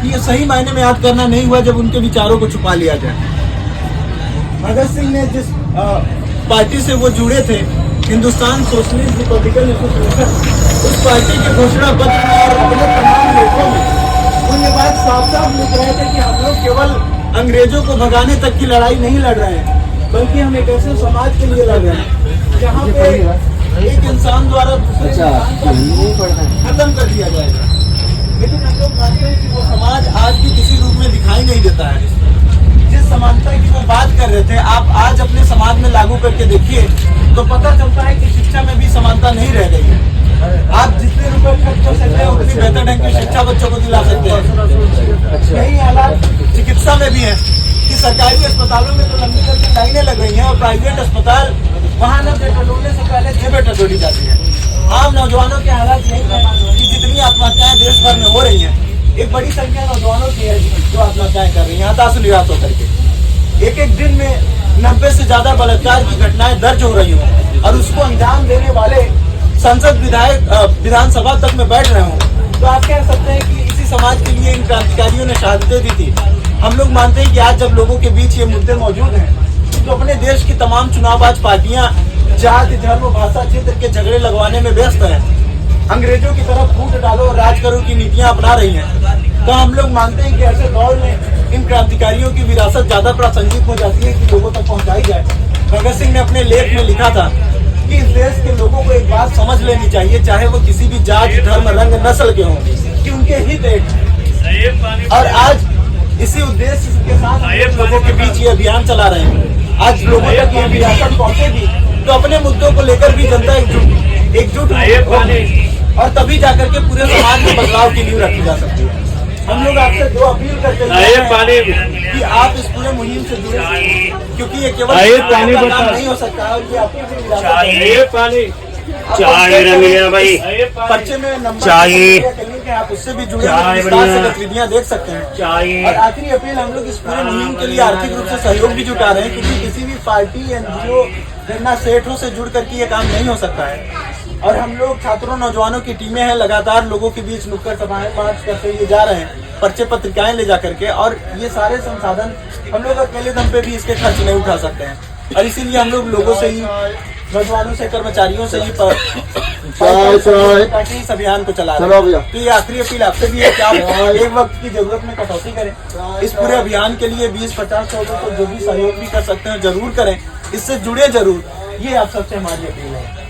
कि ये सही मायने में याद करना नहीं हुआ जब उनके विचारों को छुपा लिया जाए। भगत सिंह ने जिस पार्टी से वो जुड़े थे, हिंदुस्तान सोशलिस्ट रिपब्लिकन एसोसिएशन, उस पार्टी के घोषणा पत्र में और अपने तमाम लेखों में वो ये बात साफ साफ लिख रहे थे कि हम लोग केवल अंग्रेजों को भगाने तक की लड़ाई नहीं लड़ रहे हैं, बल्कि हम एक ऐसे समाज के लिए लड़ रहे हैं जहाँ पे एक इंसान द्वारा दूसरे इंसान को खत्म कर दिया जाएगा। लेकिन हम लोग मानते हैं कि वो समाज आज भी किसी रूप में दिखाई नहीं देता है। जिस समानता की वो बात कर रहे थे, आप आज अपने समाज में लागू करके देखिए तो पता चलता है कि शिक्षा में भी समानता नहीं रह गई है। आप जितने रुपए खर्च कर सकते हैं उतनी बेहतर ढंग की शिक्षा बच्चों को दिला सकते हैं। यही हालात चिकित्सा में भी है कि सरकारी अस्पतालों में तो लंबी लंबी लाइनें लग रही हैं और प्राइवेट अस्पताल वहाँ न बेटा डोलने से पहले जेब बेटा डोली जाती है। आम नौजवानों के हालात यही है कि जितनी आत्महत्याएं देश भर में हो रही हैं, एक बड़ी संख्या नौजवानों की है जो आत्महत्याएं कर रही हैं हताश निराश होकर के। एक दिन में 90 से ज्यादा बलात्कार की घटनाएं दर्ज हो रही हों और उसको अंजाम देने वाले संसद विधानसभा तक में बैठ रहे हों, तो आप कह सकते हैं कि इसी समाज के लिए इन क्रांतिकारियों ने शहादतें दी थी। हम लोग मानते हैं कि आज जब लोगों के बीच ये मुद्दे मौजूद हैं तो अपने देश की तमाम चुनावबाज पार्टियां जाति धर्म भाषा क्षेत्र के झगड़े लगवाने में व्यस्त हैं, अंग्रेजों की तरफ फूट डालो और राज करो की नीतियां अपना रही हैं। तो हम लोग मानते हैं कि ऐसे दौर में इन क्रांतिकारियों की विरासत ज्यादा प्रासंगिक हो जाती है कि लोगों तक पहुंचाई जाए। भगत सिंह ने अपने लेख में लिखा था कि इस देश के लोगों को एक बात समझ लेनी चाहिए, चाहे वो किसी भी जाति धर्म रंग नस्ल के हों, कि उनके हित एक। और आज इसी उद्देश्य के साथ लोगों के बीच ये अभियान चला रहे हैं। आज लोगों तक ये विरासत पहुंचेगी तो अपने मुद्दों को लेकर भी जनता एकजुट और तभी जाकर के पूरे समाज में बदलाव की नींव रखी जा सकती है। हम लोग आपसे दो अपील करते हैं कि आप इस पूरे मुहिम से जुड़े, क्योंकि ये केवल काम नहीं हो सकता है। ये आपकी पर्चे में नंबर आप उससे भी जुड़े गतिविधियाँ देख सकते हैं। और आखिरी अपील, हम लोग इस पूरे मुहिम के लिए आर्थिक रूप से सहयोग भी जुटा रहे हैं, क्योंकि किसी भी पार्टी एनजीओ गन्ना सेठों से जुड़ करके ये काम नहीं हो सकता है। और हम लोग छात्रों नौजवानों की टीमें हैं, लगातार लोगों के बीच नुक्कड़ सभाएं मार्च करते हुए जा रहे हैं, पर्चे पत्रिकाएं ले जा करके। और ये सारे संसाधन हम लोग अकेले दम पे भी इसके खर्च नहीं उठा सकते हैं, और इसीलिए हम लोग लोगों से ही, नौजवानों से, कर्मचारियों से ही इस अभियान को चला रहे हैं। तो ये आखिरी अपील आपसे भी है कि आप एक वक्त की जरूरत में कटौती करें। इस पूरे अभियान के लिए 20-50 लोगों को जो भी सहयोग भी कर सकते हैं जरूर करें, इससे जुड़े जरूर। ये आप सबसे हमारी अपील है।